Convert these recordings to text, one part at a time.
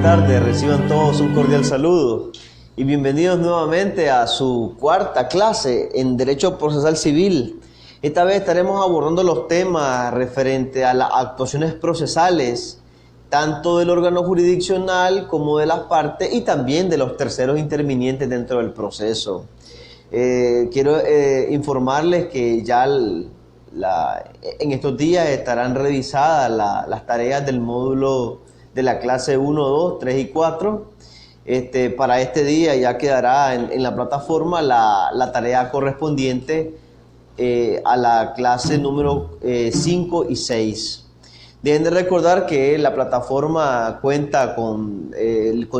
tardes, reciban todos un cordial saludo y bienvenidos nuevamente a su cuarta clase en Derecho Procesal Civil. Esta vez estaremos abordando los temas referentes a las actuaciones procesales, tanto del órgano jurisdiccional como de las partes y también de los terceros intervinientes dentro del proceso. Quiero informarles que ya en estos días estarán revisadas las tareas del módulo de la clase 1, 2, 3 y 4. Para este día ya quedará en la plataforma la tarea correspondiente a la clase número 5 y 6. Deben de recordar que la plataforma cuenta con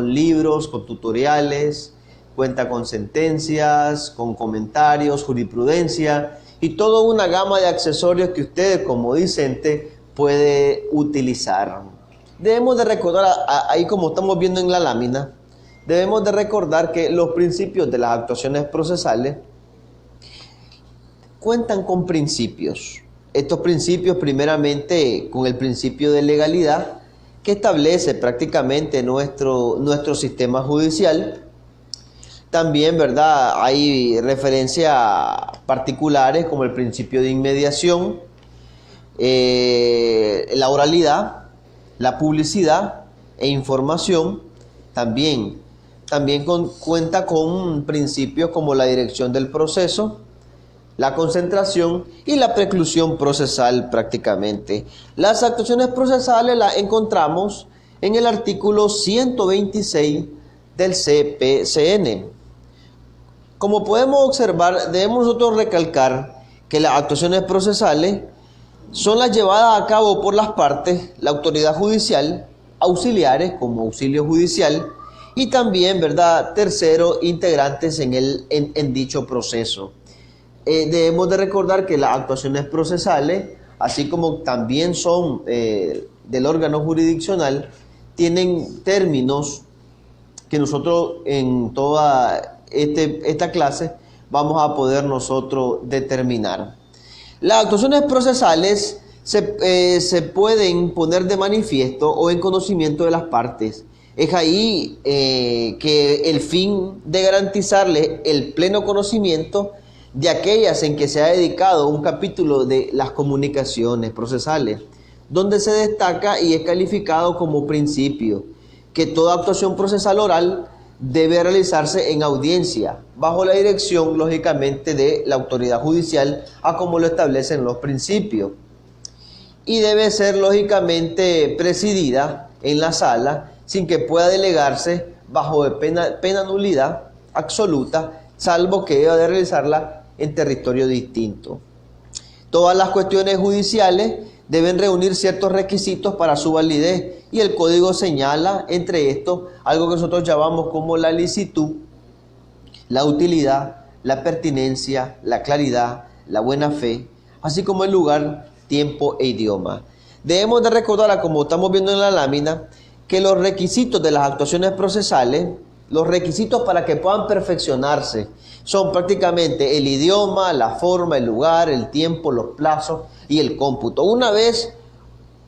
libros, con tutoriales, cuenta con sentencias, con comentarios, jurisprudencia y toda una gama de accesorios que usted como discente puede utilizar. Debemos de recordar, ahí como estamos viendo en la lámina, debemos de recordar que los principios de las actuaciones procesales cuentan con principios. Estos principios primeramente con el principio de legalidad que establece prácticamente nuestro sistema judicial. También, ¿verdad?, hay referencias particulares como el principio de inmediación, la oralidad, la publicidad e información. También cuenta con principios como la dirección del proceso, la concentración y la preclusión procesal prácticamente. Las actuaciones procesales las encontramos en el artículo 126 del CPCN. Como podemos observar, debemos nosotros recalcar que las actuaciones procesales son las llevadas a cabo por las partes, la autoridad judicial, auxiliares como auxilio judicial y también, ¿verdad?, terceros integrantes en dicho proceso. Debemos de recordar que las actuaciones procesales, así como también son del órgano jurisdiccional, tienen términos que nosotros en toda esta clase vamos a poder nosotros determinar. Las actuaciones procesales se pueden poner de manifiesto o en conocimiento de las partes. Es ahí que el fin de garantizarle el pleno conocimiento de aquellas en que se ha dedicado un capítulo de las comunicaciones procesales, donde se destaca y es calificado como principio que toda actuación procesal oral debe realizarse en audiencia, bajo la dirección, lógicamente, de la autoridad judicial, a como lo establecen los principios. Y debe ser, lógicamente, presidida en la sala, sin que pueda delegarse bajo de pena nulidad absoluta, salvo que deba de realizarla en territorio distinto. Todas las cuestiones judiciales deben reunir ciertos requisitos para su validez y el código señala entre estos algo que nosotros llamamos como la licitud, la utilidad, la pertinencia, la claridad, la buena fe, así como el lugar, tiempo e idioma. Debemos de recordar, como estamos viendo en la lámina, que los requisitos de las actuaciones procesales, los requisitos para que puedan perfeccionarse, son prácticamente el idioma, la forma, el lugar, el tiempo, los plazos y el cómputo. Una vez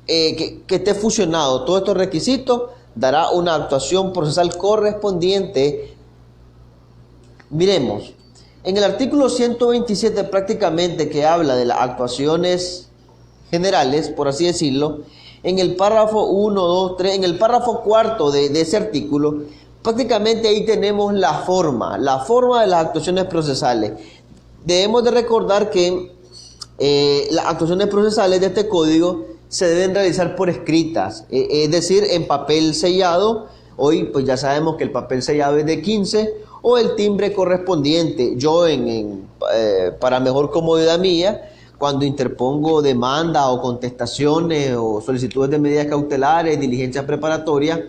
que esté fusionado todos estos requisitos, dará una actuación procesal correspondiente. Miremos, en el artículo 127 prácticamente que habla de las actuaciones generales, por así decirlo, en el párrafo 1, 2, 3, en el párrafo cuarto de ese artículo, prácticamente ahí tenemos la forma de las actuaciones procesales. Debemos de recordar que las actuaciones procesales de este código se deben realizar por escritas, es decir, en papel sellado. Hoy pues ya sabemos que el papel sellado es de 15 o el timbre correspondiente. Yo para mejor comodidad mía, cuando interpongo demanda o contestaciones o solicitudes de medidas cautelares, diligencias preparatorias,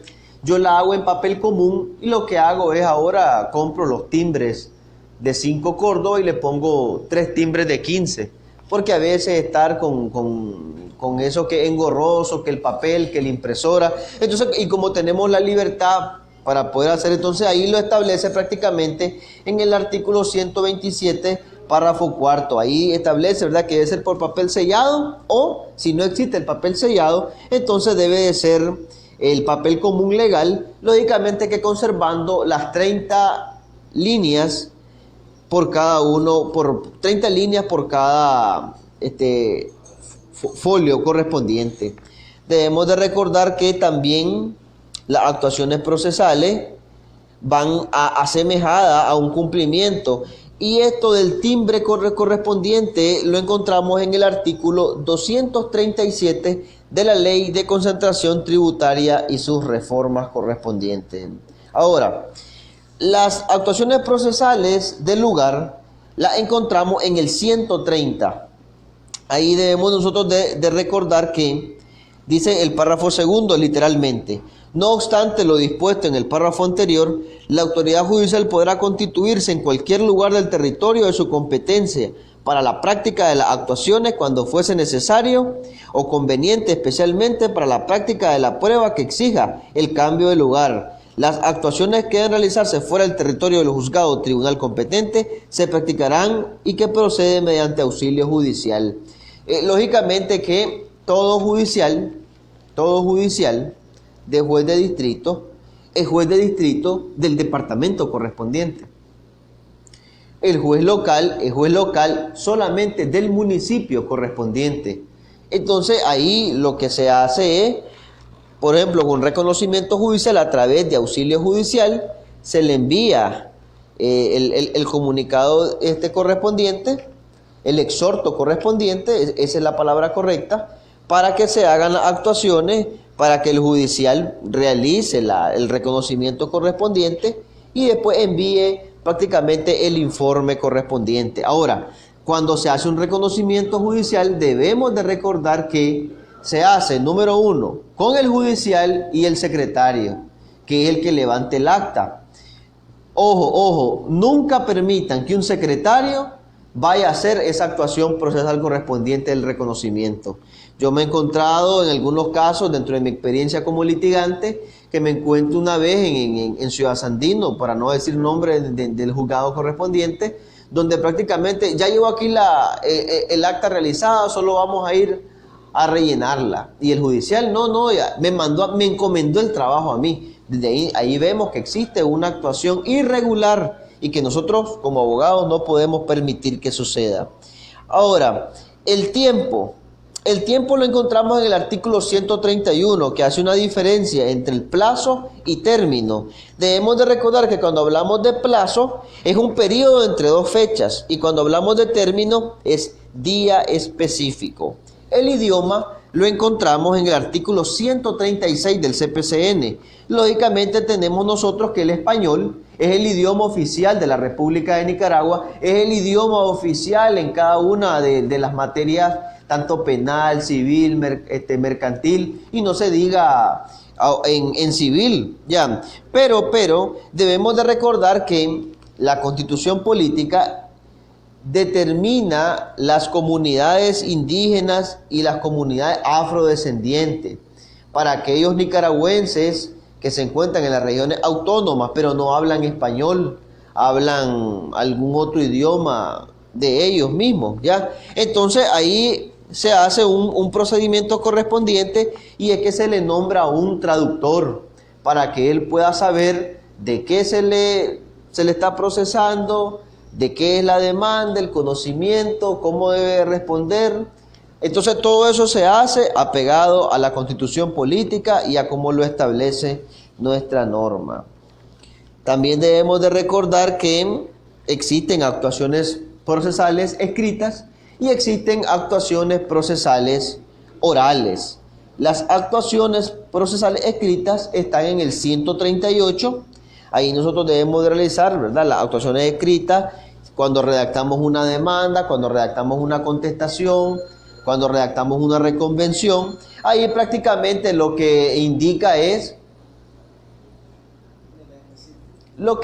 yo la hago en papel común y lo que hago es ahora compro los timbres de 5 Córdoba y le pongo 3 timbres de 15, porque a veces estar con eso que es engorroso, que el papel, que la impresora, entonces, y como tenemos la libertad para poder hacer, entonces ahí lo establece prácticamente en el artículo 127, párrafo cuarto, ahí establece, ¿verdad?, que debe ser por papel sellado, o si no existe el papel sellado, entonces debe de ser el papel común legal, lógicamente que conservando las 30 líneas por cada uno, por 30 líneas por cada folio correspondiente. Debemos de recordar que también las actuaciones procesales van asemejadas a un cumplimiento, y esto del timbre correspondiente lo encontramos en el artículo 237 de la Ley de Concentración Tributaria y sus reformas correspondientes. Ahora, las actuaciones procesales del lugar las encontramos en el 130. Ahí debemos nosotros de recordar que dice el párrafo segundo literalmente: no obstante lo dispuesto en el párrafo anterior, la autoridad judicial podrá constituirse en cualquier lugar del territorio de su competencia para la práctica de las actuaciones cuando fuese necesario o conveniente, especialmente para la práctica de la prueba que exija el cambio de lugar. Las actuaciones que deben realizarse fuera del territorio del juzgado o tribunal competente se practicarán y que procede mediante auxilio judicial. Lógicamente que todo judicial de juez de distrito es juez de distrito del departamento correspondiente. El juez local es juez local solamente del municipio correspondiente. Entonces ahí lo que se hace es, por ejemplo, con reconocimiento judicial a través de auxilio judicial, se le envía el comunicado correspondiente, el exhorto correspondiente, esa es la palabra correcta, para que se hagan las actuaciones, para que el judicial realice el reconocimiento correspondiente y después envíe prácticamente el informe correspondiente. Ahora, cuando se hace un reconocimiento judicial, debemos de recordar que se hace, número uno, con el judicial y el secretario, que es el que levante el acta. Ojo, nunca permitan que un secretario vaya a hacer esa actuación procesal correspondiente del reconocimiento. Yo me he encontrado en algunos casos, dentro de mi experiencia como litigante, que me encuentro una vez en Ciudad Sandino, para no decir nombre del juzgado correspondiente, donde prácticamente ya llevo aquí el acta realizada, solo vamos a ir a rellenarla. Y el judicial ya me encomendó el trabajo a mí. Desde ahí vemos que existe una actuación irregular y que nosotros como abogados no podemos permitir que suceda. Ahora, el tiempo lo encontramos en el artículo 131, que hace una diferencia entre el plazo y término. Debemos de recordar que cuando hablamos de plazo es un periodo entre dos fechas, y cuando hablamos de término es día específico. El idioma lo encontramos en el artículo 136 del CPCN. Lógicamente tenemos nosotros que el español es el idioma oficial de la República de Nicaragua, es el idioma oficial en cada una de las materias, tanto penal, civil, mercantil, y no se diga en civil, ya. Pero debemos de recordar que la Constitución política determina las comunidades indígenas y las comunidades afrodescendientes. Para aquellos nicaragüenses que se encuentran en las regiones autónomas, pero no hablan español, hablan algún otro idioma de ellos mismos, ¿ya? Entonces ahí se hace un procedimiento correspondiente, y es que se le nombra un traductor para que él pueda saber de qué se le está procesando, de qué es la demanda, el conocimiento, cómo debe responder. Entonces todo eso se hace apegado a la Constitución política y a cómo lo establece nuestra norma. También debemos de recordar que existen actuaciones procesales escritas y existen actuaciones procesales orales. Las actuaciones procesales escritas están en el 138. Ahí nosotros debemos de realizar, ¿verdad?, las actuaciones escritas cuando redactamos una demanda, cuando redactamos una contestación, cuando redactamos una reconvención. Ahí prácticamente lo que indica ahí, lo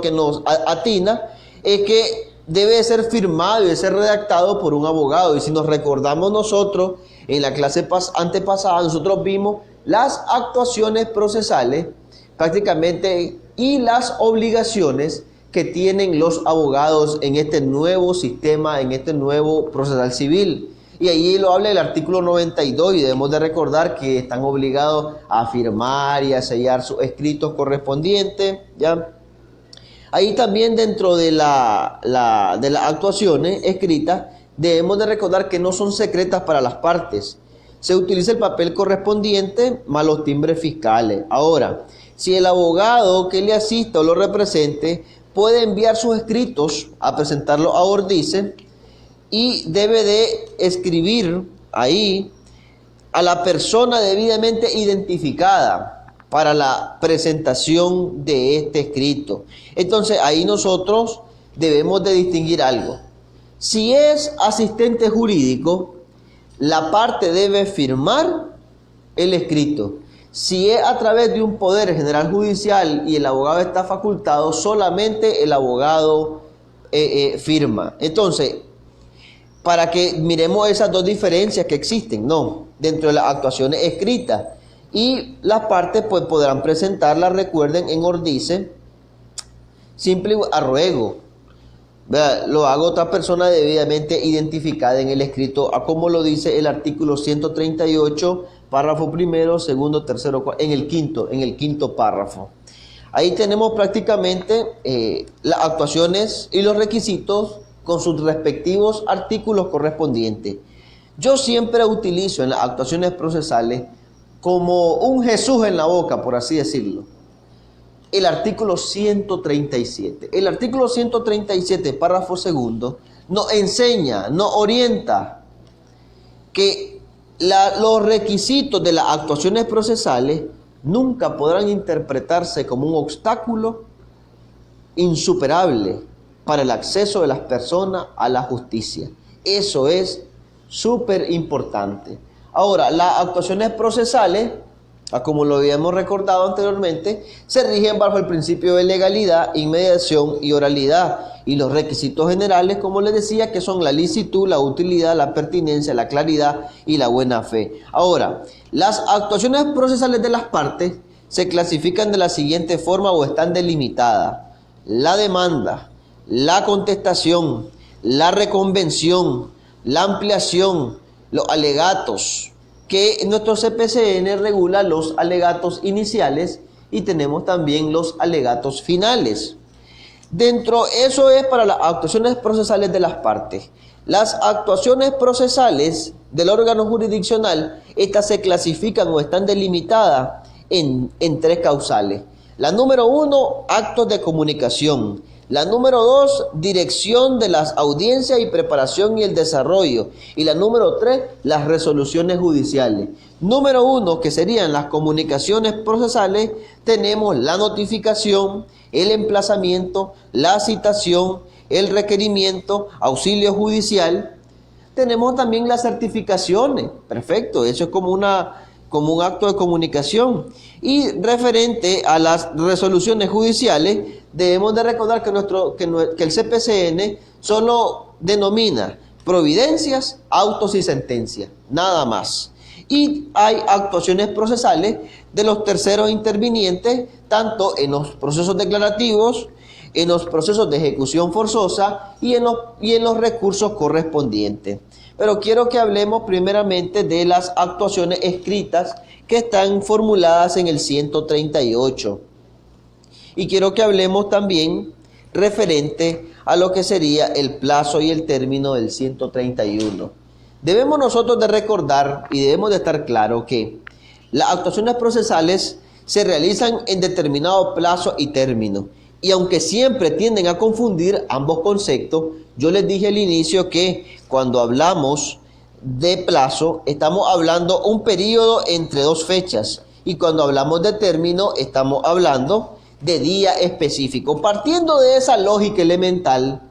que nos atina es que debe ser firmado y ser redactado por un abogado. Y si nos recordamos nosotros, en la clase antepasada, nosotros vimos las actuaciones procesales prácticamente y las obligaciones que tienen los abogados en este nuevo sistema, en este nuevo procesal civil. Y ahí lo habla el artículo 92 y debemos de recordar que están obligados a firmar y a sellar sus escritos correspondientes, ¿ya? Ahí también dentro de las actuaciones escritas debemos de recordar que no son secretas para las partes. Se utiliza el papel correspondiente más los timbres fiscales. Ahora, si el abogado que le asista o lo represente puede enviar sus escritos a presentarlo a Ordice y debe de escribir ahí a la persona debidamente identificada para la presentación de este escrito. Entonces ahí nosotros debemos de distinguir algo. Si es asistente jurídico, la parte debe firmar el escrito. Si es a través de un poder general judicial y el abogado está facultado, solamente el abogado firma. Entonces, para que miremos esas dos diferencias que existen, ¿no? Dentro de las actuaciones escritas. Y las partes pues podrán presentarlas, recuerden, en Ordice, simple a ruego. Vea, lo haga otra persona debidamente identificada en el escrito, a como lo dice el artículo 138, párrafo primero, segundo, tercero, en el quinto párrafo. Ahí tenemos prácticamente las actuaciones y los requisitos con sus respectivos artículos correspondientes. Yo siempre utilizo en las actuaciones procesales como un Jesús en la boca, por así decirlo, el artículo 137. El artículo 137, párrafo segundo, nos enseña, nos orienta que los requisitos de las actuaciones procesales nunca podrán interpretarse como un obstáculo insuperable para el acceso de las personas a la justicia. Eso es súper importante. Ahora, las actuaciones procesales, como lo habíamos recordado anteriormente, se rigen bajo el principio de legalidad, inmediación y oralidad, y los requisitos generales, como les decía, que son la licitud, la utilidad, la pertinencia, la claridad y la buena fe. Ahora, las actuaciones procesales de las partes se clasifican de la siguiente forma o están delimitadas: la demanda, la contestación, la reconvención, la ampliación, los alegatos, que nuestro CPCN regula los alegatos iniciales y tenemos también los alegatos finales. Eso es para las actuaciones procesales de las partes. Las actuaciones procesales del órgano jurisdiccional, estas se clasifican o están delimitadas en tres causales. La número 1, actos de comunicación. La número 2, dirección de las audiencias y preparación y el desarrollo. Y la número 3, las resoluciones judiciales. Número 1, que serían las comunicaciones procesales, tenemos la notificación, el emplazamiento, la citación, el requerimiento, auxilio judicial. Tenemos también las certificaciones. Perfecto, eso es como un acto de comunicación. Y referente a las resoluciones judiciales, debemos de recordar que el CPCN solo denomina providencias, autos y sentencias, nada más. Y hay actuaciones procesales de los terceros intervinientes, tanto en los procesos declarativos, en los procesos de ejecución forzosa y en los recursos correspondientes. Pero quiero que hablemos primeramente de las actuaciones escritas que están formuladas en el 138. Y quiero que hablemos también referente a lo que sería el plazo y el término del 131. Debemos nosotros de recordar y debemos de estar claro que las actuaciones procesales se realizan en determinado plazo y término. Y aunque siempre tienden a confundir ambos conceptos, yo les dije al inicio que cuando hablamos de plazo, estamos hablando un periodo entre dos fechas. Y cuando hablamos de término, estamos hablando de día específico. Partiendo de esa lógica elemental,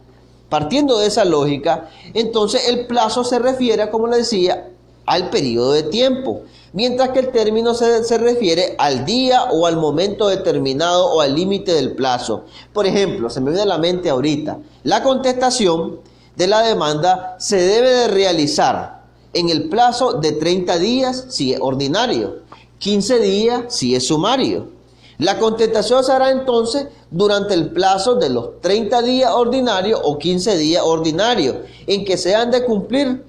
entonces el plazo se refiere, como les decía, al periodo de tiempo, mientras que el término se refiere al día o al momento determinado o al límite del plazo. Por ejemplo, se me viene a la mente ahorita, la contestación de la demanda se debe de realizar en el plazo de 30 días si es ordinario, 15 días si es sumario. La contestación se hará entonces durante el plazo de los 30 días ordinarios o 15 días ordinarios, en que se han de cumplir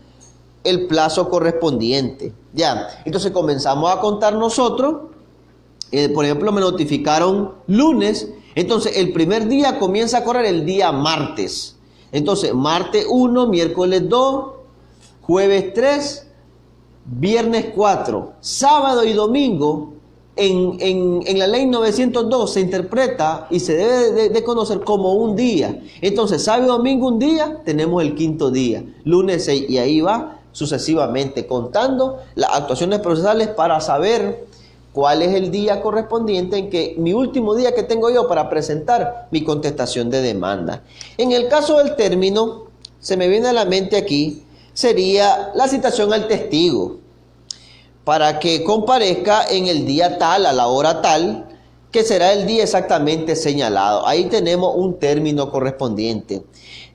el plazo correspondiente. Ya, entonces comenzamos a contar nosotros. Por ejemplo, me notificaron lunes, entonces el primer día comienza a correr el día martes. Entonces, martes 1, miércoles 2, jueves 3, viernes 4, sábado y domingo. En la ley 902 se interpreta y se debe de conocer como un día. Entonces, sábado y domingo un día, tenemos el quinto día, lunes 6, y ahí va sucesivamente contando las actuaciones procesales para saber cuál es el día correspondiente en que mi último día que tengo yo para presentar mi contestación de demanda. En el caso del término, se me viene a la mente aquí, sería la citación al testigo, para que comparezca en el día tal, a la hora tal, que será el día exactamente señalado. Ahí tenemos un término correspondiente.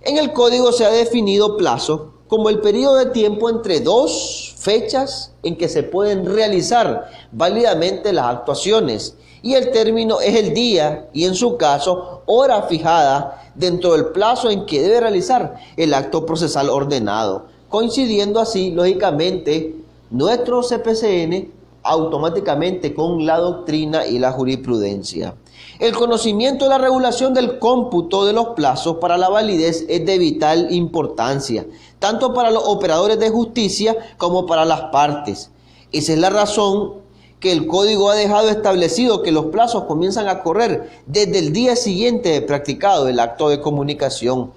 En el código se ha definido plazo como el periodo de tiempo entre dos fechas en que se pueden realizar válidamente las actuaciones, y el término es el día y, en su caso, hora fijada dentro del plazo en que debe realizar el acto procesal ordenado, coincidiendo así, lógicamente, nuestro CPCN automáticamente con la doctrina y la jurisprudencia. El conocimiento de la regulación del cómputo de los plazos para la validez es de vital importancia, tanto para los operadores de justicia como para las partes. Esa es la razón que el Código ha dejado establecido que los plazos comienzan a correr desde el día siguiente de practicado el acto de comunicación,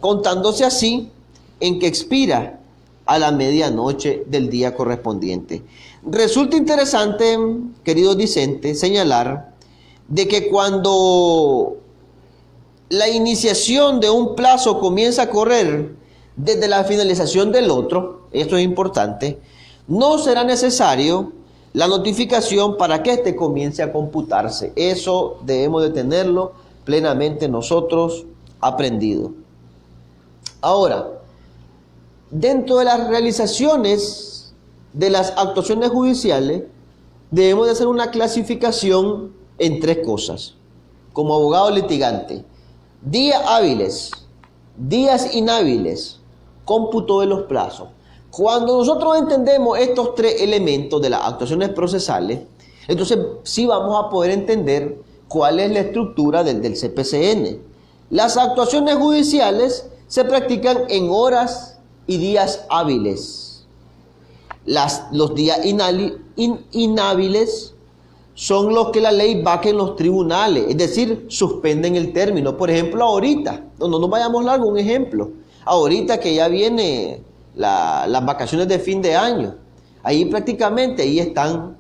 contándose así en que expira a la medianoche del día correspondiente. Resulta interesante, queridos discentes, señalar de que cuando la iniciación de un plazo comienza a correr desde la finalización del otro, esto es importante, no será necesario la notificación para que éste comience a computarse. Eso debemos de tenerlo plenamente nosotros aprendido. Ahora, dentro de las realizaciones de las actuaciones judiciales, debemos de hacer una clasificación en tres cosas. Como abogado litigante: días hábiles, días inhábiles, cómputo de los plazos. Cuando nosotros entendemos estos tres elementos de las actuaciones procesales, entonces sí vamos a poder entender cuál es la estructura del CPCN. Las actuaciones judiciales se practican en horas y días hábiles. Los días inhábiles son los que la ley vaca en los tribunales, es decir, suspenden el término. Por ejemplo, ahorita, no nos vayamos largo, un ejemplo. Ahorita que ya viene las vacaciones de fin de año, ahí prácticamente, ahí están,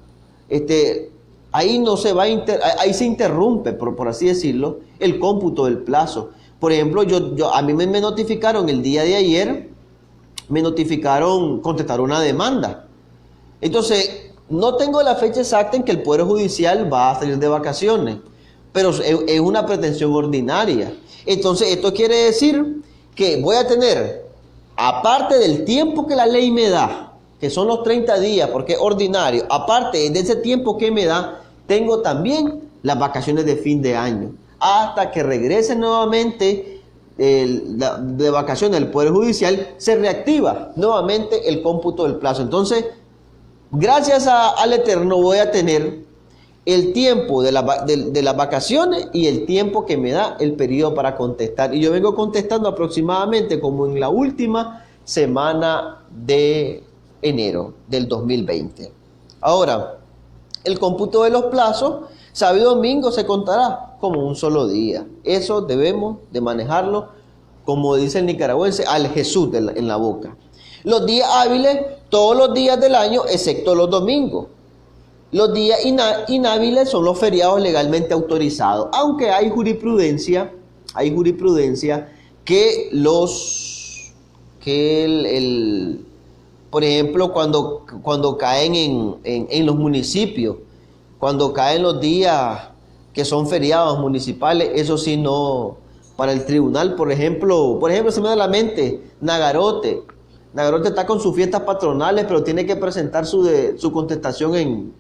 ahí no se va ahí se interrumpe, por así decirlo, el cómputo del plazo. Por ejemplo, a mí me notificaron el día de ayer, me notificaron contestar una demanda. Entonces, no tengo la fecha exacta en que el Poder Judicial va a salir de vacaciones, pero es una pretensión ordinaria. Entonces, esto quiere decir que voy a tener, aparte del tiempo que la ley me da, que son los 30 días, porque es ordinario, aparte de ese tiempo que me da, tengo también las vacaciones de fin de año, hasta que regrese nuevamente de vacaciones del Poder Judicial, se reactiva nuevamente el cómputo del plazo. Entonces, gracias al Eterno voy a tener el tiempo de las vacaciones y el tiempo que me da el periodo para contestar. Y yo vengo contestando aproximadamente como en la última semana de enero del 2020. Ahora, el cómputo de los plazos, sábado y domingo se contará como un solo día. Eso debemos de manejarlo, como dice el nicaragüense, al Jesús en la boca. Los días hábiles, todos los días del año, excepto los domingos. Los días inhábiles son los feriados legalmente autorizados, aunque hay jurisprudencia que por ejemplo, cuando caen en los municipios, cuando caen los días que son feriados municipales, eso sí no, para el tribunal, por ejemplo, se me da a la mente, Nagarote está con sus fiestas patronales, pero tiene que presentar su contestación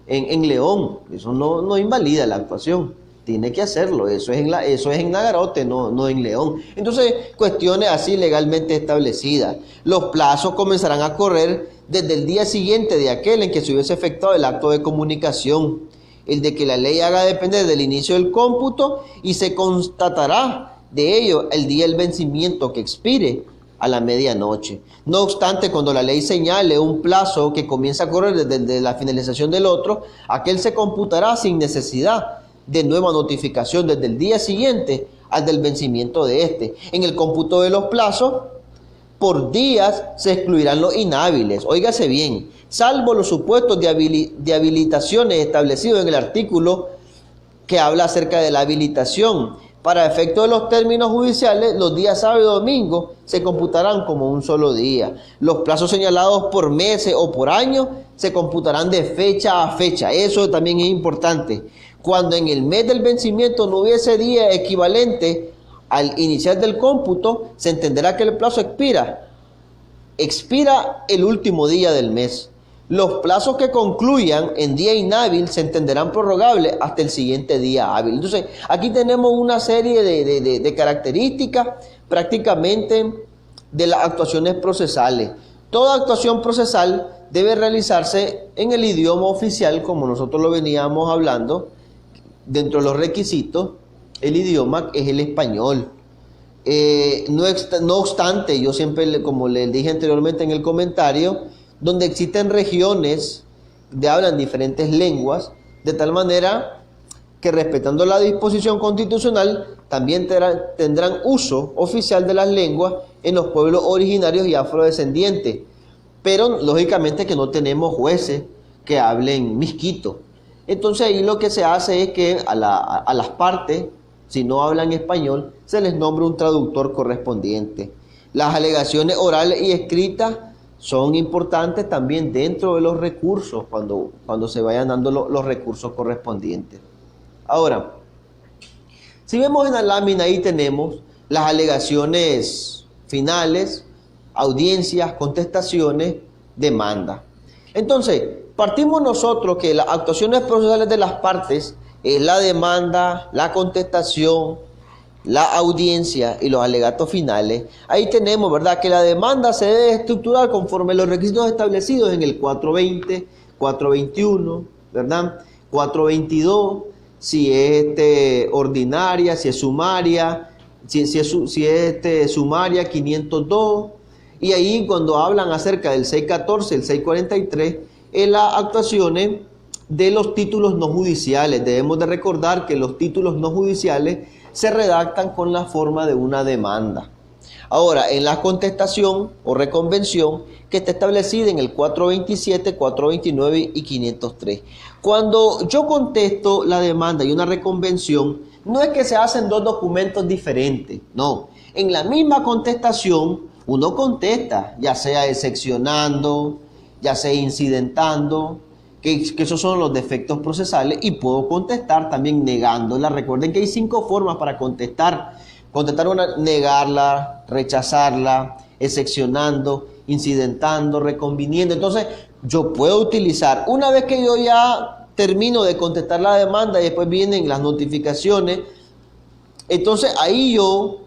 en León. Eso no invalida la actuación. Tiene que hacerlo, eso es en Nagarote, no en León. Entonces, cuestiones así legalmente establecidas. Los plazos comenzarán a correr desde el día siguiente de aquel en que se hubiese efectuado el acto de comunicación, el de que la ley haga depender del inicio del cómputo, y se constatará de ello el día del vencimiento que expire a la medianoche. No obstante, cuando la ley señale un plazo que comienza a correr desde la finalización del otro, aquel se computará sin necesidad de nueva notificación desde el día siguiente al del vencimiento de este. En el cómputo de los plazos, por días se excluirán los inhábiles. Óigase bien, salvo los supuestos de habilitaciones establecidos en el artículo que habla acerca de la habilitación. Para efecto de los términos judiciales, los días sábado y domingo se computarán como un solo día. Los plazos señalados por meses o por años se computarán de fecha a fecha. Eso también es importante. Cuando en el mes del vencimiento no hubiese día equivalente al inicial del cómputo, se entenderá que el plazo expira el último día del mes. Los plazos que concluyan en día inhábil se entenderán prorrogables hasta el siguiente día hábil. Entonces, aquí tenemos una serie de características prácticamente de las actuaciones procesales. Toda actuación procesal debe realizarse en el idioma oficial, como nosotros lo veníamos hablando. Dentro de los requisitos, el idioma es el español. No obstante, yo siempre, como les dije anteriormente en el comentario, donde existen regiones que hablan diferentes lenguas, de tal manera que, respetando la disposición constitucional, también tendrán uso oficial de las lenguas en los pueblos originarios y afrodescendientes. Pero lógicamente que no tenemos jueces que hablen misquito. Entonces ahí lo que se hace es que a las partes, si no hablan español, se les nombra un traductor correspondiente. Las alegaciones orales y escritas son importantes también dentro de los recursos, cuando se vayan dando los recursos correspondientes. Ahora, si vemos en la lámina, ahí tenemos las alegaciones finales, audiencias, contestaciones, demanda. Entonces, partimos nosotros que las actuaciones procesales de las partes es la demanda, la contestación, la audiencia y los alegatos finales. Ahí tenemos, ¿verdad?, que la demanda se debe estructurar conforme los requisitos establecidos en el 420, 421, ¿verdad? 422, si es ordinaria, si es sumaria, si es sumaria, 502. Y ahí cuando hablan acerca del 614, el 643, en las actuaciones de los títulos no judiciales. Debemos de recordar que los títulos no judiciales se redactan con la forma de una demanda. Ahora, en la contestación o reconvención, que está establecida en el 427, 429 y 503. Cuando yo contesto la demanda y una reconvención, no es que se hacen dos documentos diferentes, no. En la misma contestación, uno contesta, ya sea excepcionando, ya sea incidentando, que esos son los defectos procesales, y puedo contestar también negándola. Recuerden que hay 5 formas para contestar. Contestar una, negarla, rechazarla, excepcionando, incidentando, reconviniendo. Entonces, yo puedo utilizar, una vez que yo ya termino de contestar la demanda y después vienen las notificaciones, entonces ahí yo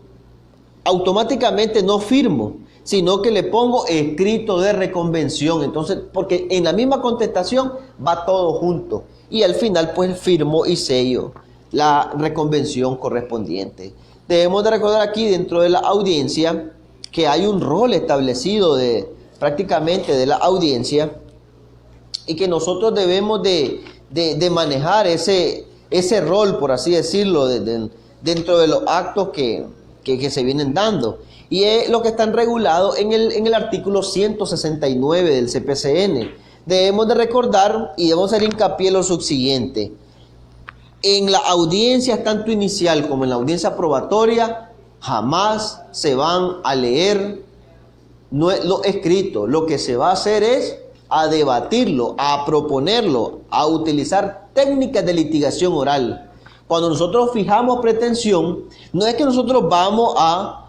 automáticamente no firmo, sino que le pongo escrito de reconvención. Entonces, porque en la misma contestación va todo junto, y al final pues firmo y sello la reconvención correspondiente. Debemos de recordar aquí dentro de la audiencia que hay un rol establecido prácticamente de la audiencia, y que nosotros debemos de manejar ese rol, por así decirlo, dentro de los actos que se vienen dando. Y es lo que están regulados en el artículo 169 del CPCN. Debemos de recordar y debemos hacer hincapié en lo subsiguiente. En la audiencia, tanto inicial como en la audiencia probatoria, jamás se van a leer lo escrito. Lo que se va a hacer es a debatirlo, a proponerlo, a utilizar técnicas de litigación oral. Cuando nosotros fijamos pretensión, no es que nosotros vamos a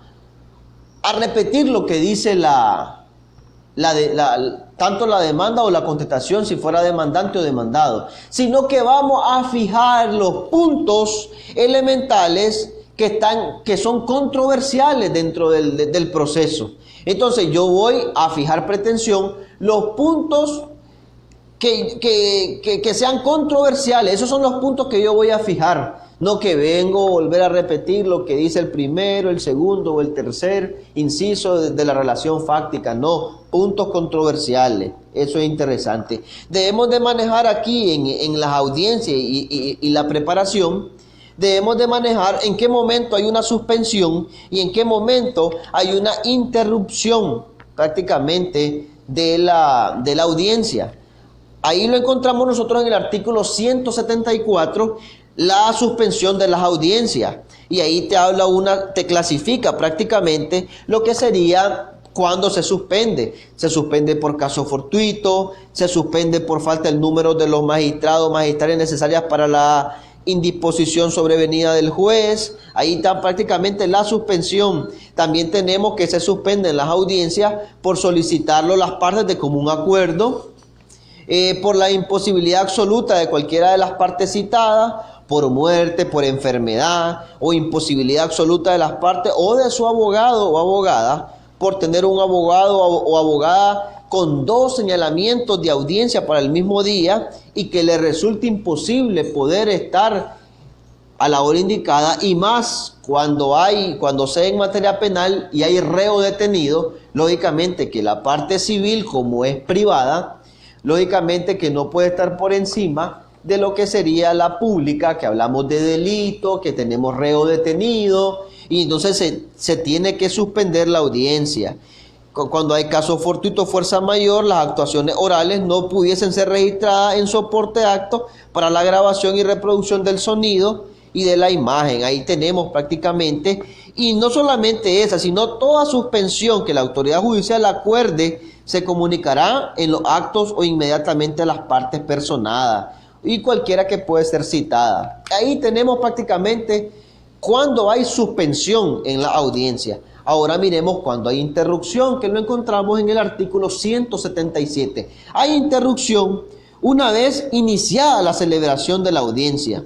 repetir lo que dice la tanto la demanda o la contestación si fuera demandante o demandado, sino que vamos a fijar los puntos elementales que son controversiales dentro del proceso. Entonces yo voy a fijar pretensión los puntos que sean controversiales. Esos son los puntos que yo voy a fijar. No que vengo a volver a repetir lo que dice el primero, el segundo o el tercer inciso de la relación fáctica. No, puntos controversiales. Eso es interesante. Debemos de manejar aquí en las audiencias y la preparación, debemos de manejar en qué momento hay una suspensión y en qué momento hay una interrupción prácticamente de la audiencia. Ahí lo encontramos nosotros en el artículo 174, la suspensión de las audiencias. Y ahí te clasifica prácticamente lo que sería cuando se suspende. Se suspende por caso fortuito, se suspende por falta del número de los magistrales necesarias para la indisposición sobrevenida del juez. Ahí está prácticamente la suspensión. También tenemos que se suspenden las audiencias por solicitarlo las partes de común acuerdo, por la imposibilidad absoluta de cualquiera de las partes citadas, por muerte, por enfermedad o imposibilidad absoluta de las partes o de su abogado o abogada, por tener un abogado o abogada con 2 señalamientos de audiencia para el mismo día y que le resulte imposible poder estar a la hora indicada, y más cuando sea en materia penal y hay reo detenido. Lógicamente que la parte civil, como es privada, lógicamente que no puede estar por encima de lo que sería la pública, que hablamos de delito, que tenemos reo detenido, y entonces se tiene que suspender la audiencia. Cuando hay caso fortuito, fuerza mayor, las actuaciones orales no pudiesen ser registradas en soporte de acto para la grabación y reproducción del sonido y de la imagen. Ahí tenemos prácticamente, y no solamente esa, sino toda suspensión que la autoridad judicial acuerde, se comunicará en los actos o inmediatamente a las partes personadas y cualquiera que puede ser citada. Ahí tenemos prácticamente cuando hay suspensión en la audiencia. Ahora miremos cuando hay interrupción, que lo encontramos en el artículo 177. Hay interrupción una vez iniciada la celebración de la audiencia.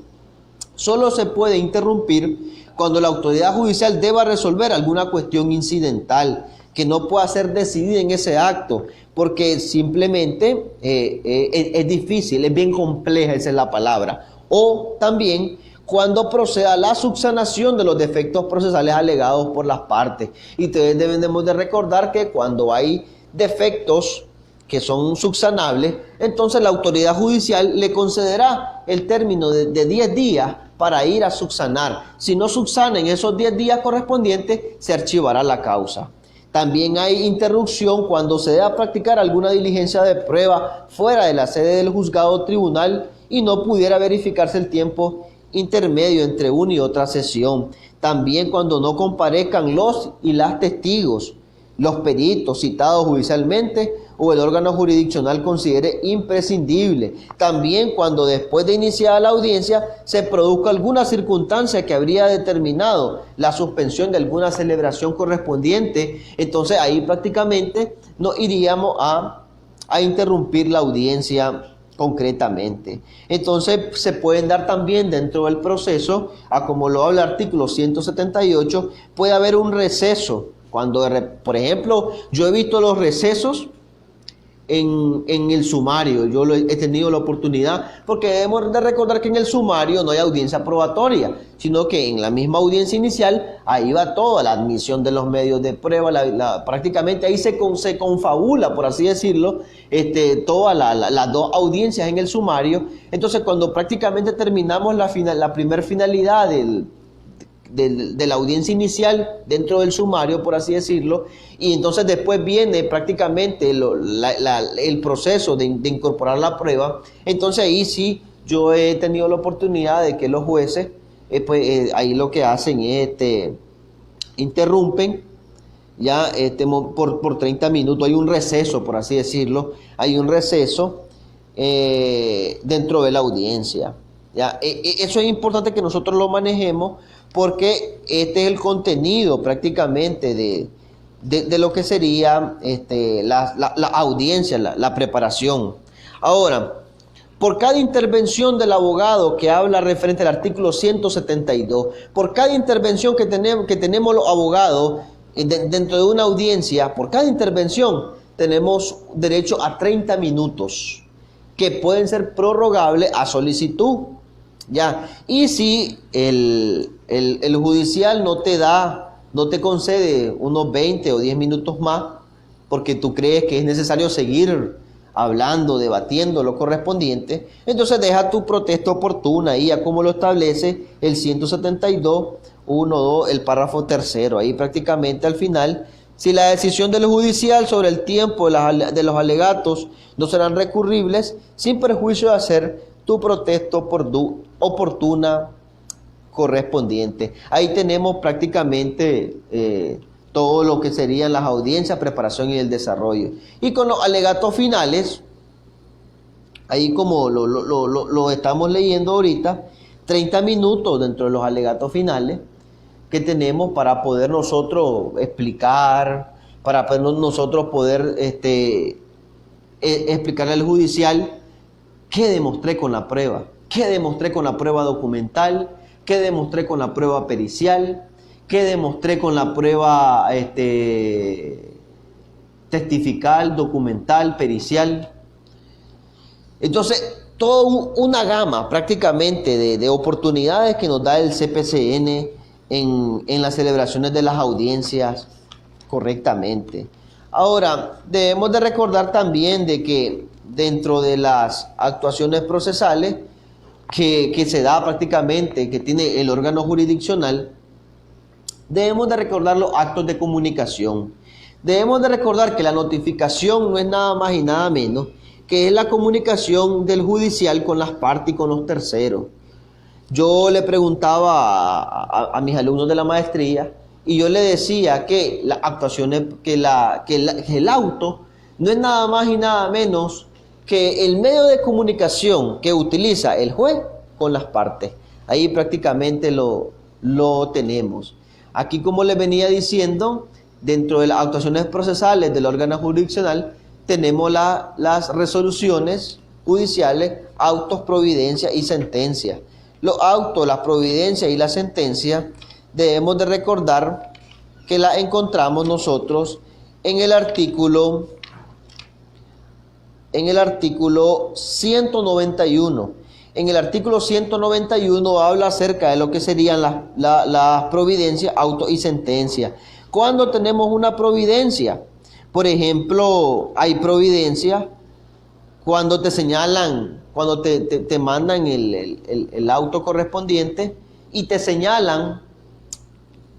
Solo se puede interrumpir cuando la autoridad judicial deba resolver alguna cuestión incidental que no pueda ser decidida en ese acto, porque simplemente es difícil, es bien compleja, esa es la palabra. O también cuando proceda la subsanación de los defectos procesales alegados por las partes. Y ustedes debemos de recordar que cuando hay defectos que son subsanables, entonces la autoridad judicial le concederá el término de 10 días para ir a subsanar. Si no subsana en esos 10 días correspondientes, se archivará la causa. También hay interrupción cuando se deba practicar alguna diligencia de prueba fuera de la sede del juzgado o tribunal y no pudiera verificarse el tiempo intermedio entre una y otra sesión. También cuando no comparezcan los y las testigos, los peritos citados judicialmente o el órgano jurisdiccional considere imprescindible. También cuando después de iniciada la audiencia se produzca alguna circunstancia que habría determinado la suspensión de alguna celebración correspondiente, entonces ahí prácticamente nos iríamos a interrumpir la audiencia concretamente. Entonces se pueden dar también dentro del proceso, como lo habla el artículo 178, puede haber un receso. Cuando, por ejemplo, yo he visto los recesos en el sumario, he tenido la oportunidad, porque debemos de recordar que en el sumario no hay audiencia probatoria, sino que en la misma audiencia inicial, ahí va toda la admisión de los medios de prueba, prácticamente ahí se confabula, por así decirlo, todas las 2 audiencias en el sumario. Entonces, cuando prácticamente terminamos la primer finalidad de la audiencia inicial dentro del sumario, por así decirlo, y entonces después viene prácticamente el proceso de incorporar la prueba. Entonces ahí sí yo he tenido la oportunidad de que los jueces ahí lo que hacen es interrumpen ya por 30 minutos, hay un receso, por así decirlo, hay un receso dentro de la audiencia. ¿Ya? Eso es importante que nosotros lo manejemos, porque este es el contenido prácticamente de lo que sería la audiencia, la preparación. Ahora, por cada intervención del abogado que habla referente al artículo 172, por cada intervención que tenemos los abogados dentro de una audiencia, por cada intervención tenemos derecho a 30 minutos que pueden ser prorrogables a solicitud. Ya. Y si el judicial no te concede unos 20 o 10 minutos más, porque tú crees que es necesario seguir hablando, debatiendo lo correspondiente, entonces deja tu protesta oportuna ahí, a como lo establece el 172, 1, 2, el párrafo tercero. Ahí prácticamente al final, si la decisión del judicial sobre el tiempo de los alegatos no serán recurribles, sin perjuicio de hacer tu protesta oportuna correspondiente. Ahí tenemos prácticamente todo lo que serían las audiencias, preparación y el desarrollo. Y con los alegatos finales, ahí como lo estamos leyendo ahorita, 30 minutos dentro de los alegatos finales que tenemos para poder nosotros explicar, para nosotros poder explicarle al judicial qué demostré con la prueba, qué demostré con la prueba documental, qué demostré con la prueba pericial, qué demostré con la prueba testifical, documental, pericial. Entonces, toda una gama prácticamente de oportunidades que nos da el CPCN en las celebraciones de las audiencias correctamente. Ahora, debemos de recordar también de que dentro de las actuaciones procesales que se da prácticamente, que tiene el órgano jurisdiccional, debemos de recordar los actos de comunicación. Debemos de recordar que la notificación no es nada más y nada menos que es la comunicación del judicial con las partes y con los terceros. Yo le preguntaba a mis alumnos de la maestría y yo le decía que las actuaciones, que el auto no es nada más y nada menos que el medio de comunicación que utiliza el juez con las partes. Ahí prácticamente lo tenemos. Aquí, como les venía diciendo, dentro de las actuaciones procesales del órgano jurisdiccional, tenemos las resoluciones judiciales, autos, providencias y sentencias. Los autos, las providencias y las sentencias debemos de recordar que las encontramos nosotros en el artículo 191. En el artículo 191 habla acerca de lo que serían las providencias, autos y sentencias. ¿Cuándo tenemos una providencia? Por ejemplo, hay providencias cuando te señalan, cuando te mandan el auto correspondiente y te señalan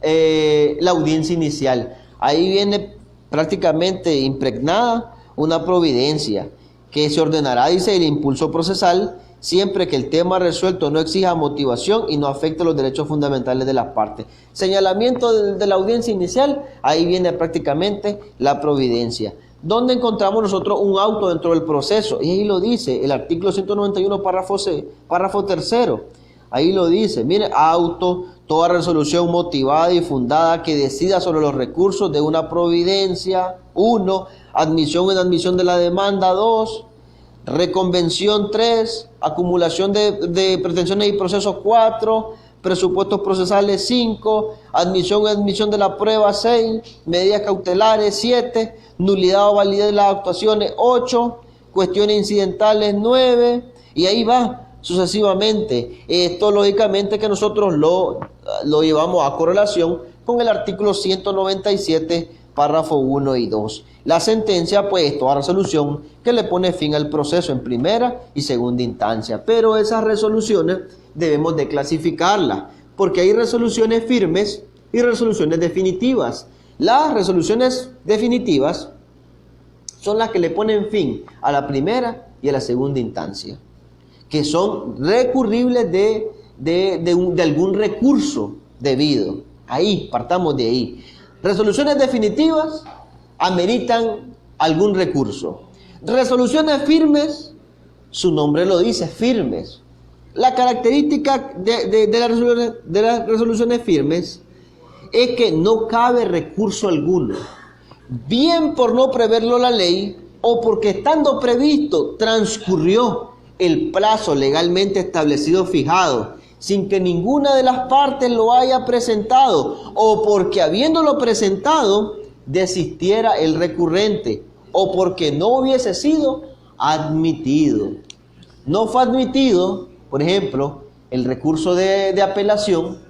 la audiencia inicial. Ahí viene prácticamente impregnada una providencia que se ordenará, dice, el impulso procesal siempre que el tema resuelto no exija motivación y no afecte los derechos fundamentales de las partes. Señalamiento de la audiencia inicial, ahí viene prácticamente la providencia. ¿Dónde encontramos nosotros un auto dentro del proceso? Y ahí lo dice el artículo 191, párrafo tercero. Ahí lo dice, mire, auto, toda resolución motivada y fundada que decida sobre los recursos de una providencia, 1, admisión o inadmisión de la demanda, 2, reconvención, 3, acumulación de pretensiones y procesos, 4, presupuestos procesales, 5, admisión o admisión de la prueba, 6, medidas cautelares, 7, nulidad o validez de las actuaciones, 8, cuestiones incidentales, 9, y ahí va sucesivamente. Esto lógicamente que nosotros lo llevamos a correlación con el artículo 197, párrafo 1 y 2. La sentencia, pues, toda resolución que le pone fin al proceso en primera y segunda instancia. Pero esas resoluciones debemos de clasificarlas, porque hay resoluciones firmes y resoluciones definitivas. Las resoluciones definitivas son las que le ponen fin a la primera y a la segunda instancia, que son recurribles de algún recurso debido. Ahí, partamos de ahí. Resoluciones definitivas ameritan algún recurso. Resoluciones firmes, su nombre lo dice, firmes. La característica de las resoluciones firmes es que no cabe recurso alguno. bien por no preverlo la ley o porque estando previsto transcurrió el plazo legalmente establecido fijado sin que ninguna de las partes lo haya presentado, o porque habiéndolo presentado desistiera el recurrente, o porque no hubiese sido admitido. No fue admitido, por ejemplo, el recurso de apelación.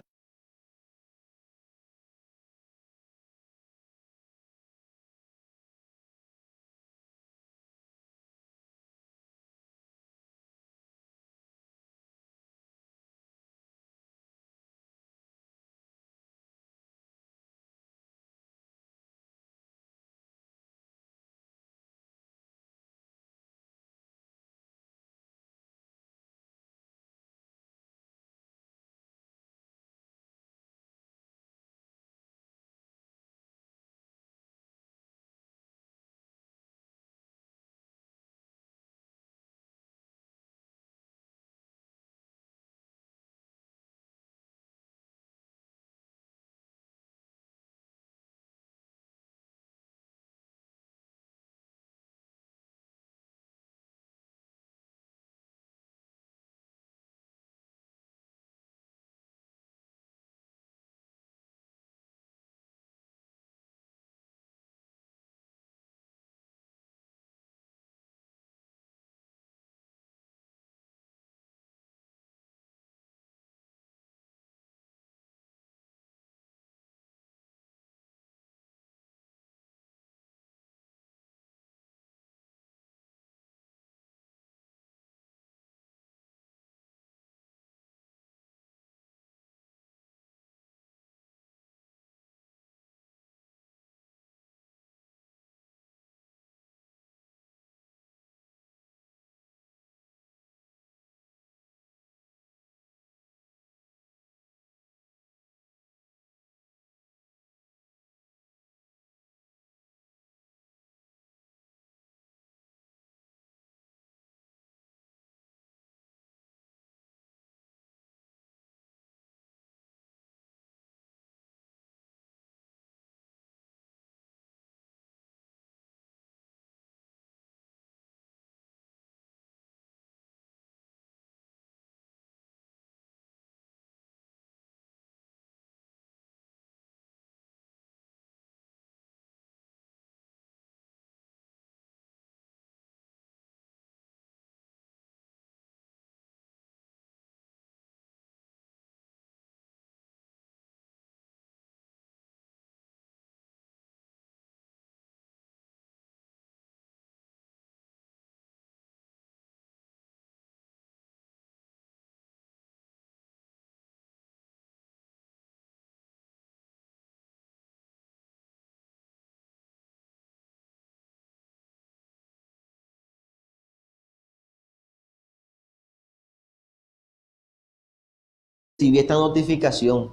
Recibí esta notificación.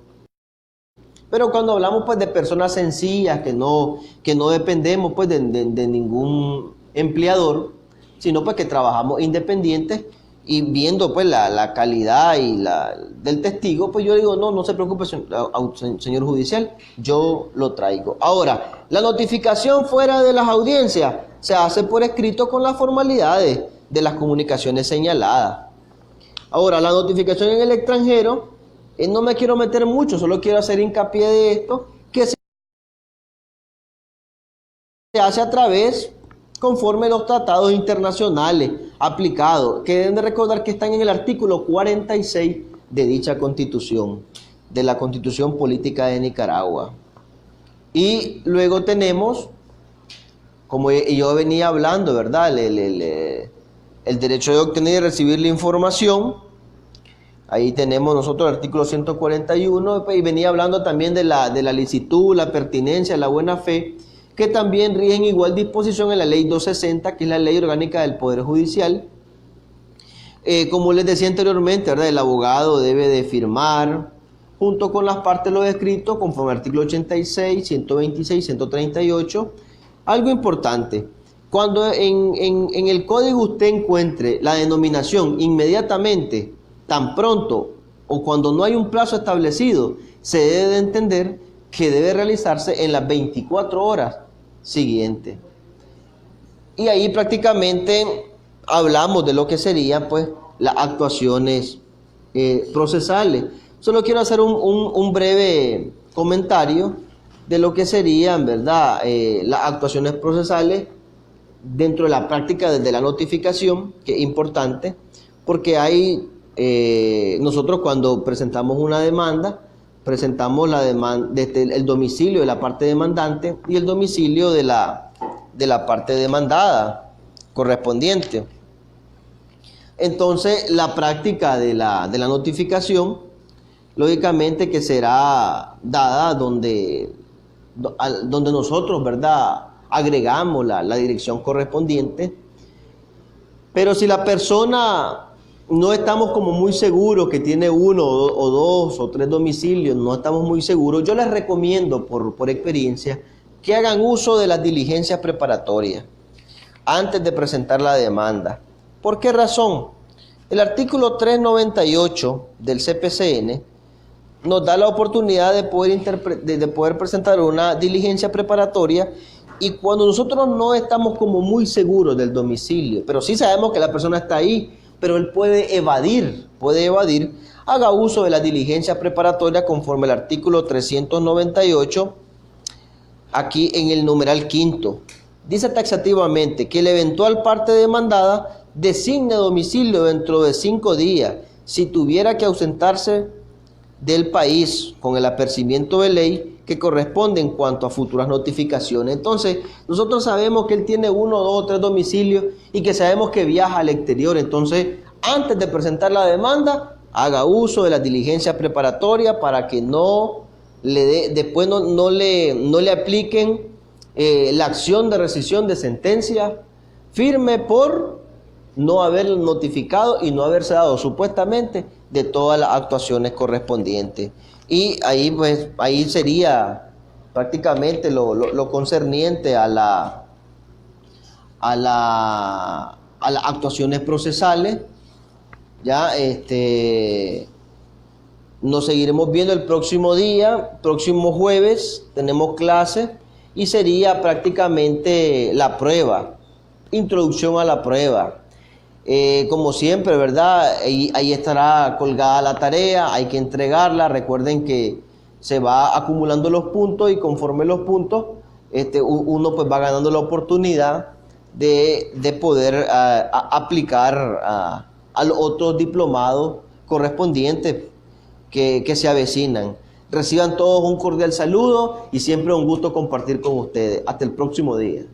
Pero cuando hablamos pues de personas sencillas que no dependemos pues de ningún empleador, sino pues que trabajamos independientes y viendo pues la calidad y del testigo, pues yo digo, no se preocupe, señor judicial, yo lo traigo. Ahora, la notificación fuera de las audiencias se hace por escrito con las formalidades de las comunicaciones señaladas. Ahora, la notificación en el extranjero, no me quiero meter mucho, solo quiero hacer hincapié de esto, que se hace a través, conforme los tratados internacionales aplicados, que deben de recordar que están en el artículo 46 de dicha Constitución, de la Constitución Política de Nicaragua. Y luego tenemos, como yo venía hablando, ¿verdad? El derecho de obtener y recibir la información. Ahí tenemos nosotros el artículo 141 y venía hablando también de la licitud, la pertinencia, la buena fe, que también rigen igual disposición en la ley 260, que es la ley orgánica del Poder Judicial. Como les decía anteriormente, ¿verdad? El abogado debe de firmar junto con las partes los escritos conforme al artículo 86, 126, 138. Algo importante, cuando en el código usted encuentre la denominación inmediatamente, tan pronto o cuando no hay un plazo establecido, se debe de entender que debe realizarse en las 24 horas siguiente. Y ahí prácticamente hablamos de lo que serían pues las actuaciones procesales. Solo quiero hacer un breve comentario de lo que serían, ¿verdad?, las actuaciones procesales dentro de la práctica desde la notificación, que es importante, porque hay, nosotros cuando presentamos una demanda, presentamos la demanda desde el domicilio de la parte demandante y el domicilio de la parte demandada correspondiente. Entonces, la práctica de la notificación, lógicamente que será dada donde nosotros, ¿verdad?, agregamos la dirección correspondiente. Pero si la persona no estamos como muy seguros que tiene uno o dos o tres domicilios, no estamos muy seguros, yo les recomiendo por experiencia que hagan uso de las diligencias preparatorias antes de presentar la demanda. ¿Por qué razón? El artículo 398 del CPCN nos da la oportunidad de poder presentar una diligencia preparatoria, y cuando nosotros no estamos como muy seguros del domicilio, pero sí sabemos que la persona está ahí, pero él puede evadir, haga uso de la diligencia preparatoria conforme al artículo 398, aquí en el numeral quinto. Dice taxativamente que la eventual parte demandada designe domicilio dentro de 5 días si tuviera que ausentarse del país con el apercibimiento de ley que corresponde en cuanto a futuras notificaciones. Entonces, nosotros sabemos que él tiene 1, 2 o 3 domicilios y que sabemos que viaja al exterior. Entonces, antes de presentar la demanda, haga uso de las diligencias preparatorias para que después no le apliquen la acción de rescisión de sentencia firme por no haber notificado y no haberse dado supuestamente de todas las actuaciones correspondientes. Y ahí pues ahí sería prácticamente lo concerniente a las actuaciones procesales. Ya nos seguiremos viendo el próximo día, próximo jueves tenemos clase y sería prácticamente la prueba, introducción a la prueba. Como siempre, ¿verdad? Ahí estará colgada la tarea, hay que entregarla. Recuerden que se va acumulando los puntos y conforme los puntos, uno pues va ganando la oportunidad de poder aplicar a los otros diplomados correspondientes que se avecinan. Reciban todos un cordial saludo y siempre un gusto compartir con ustedes. Hasta el próximo día.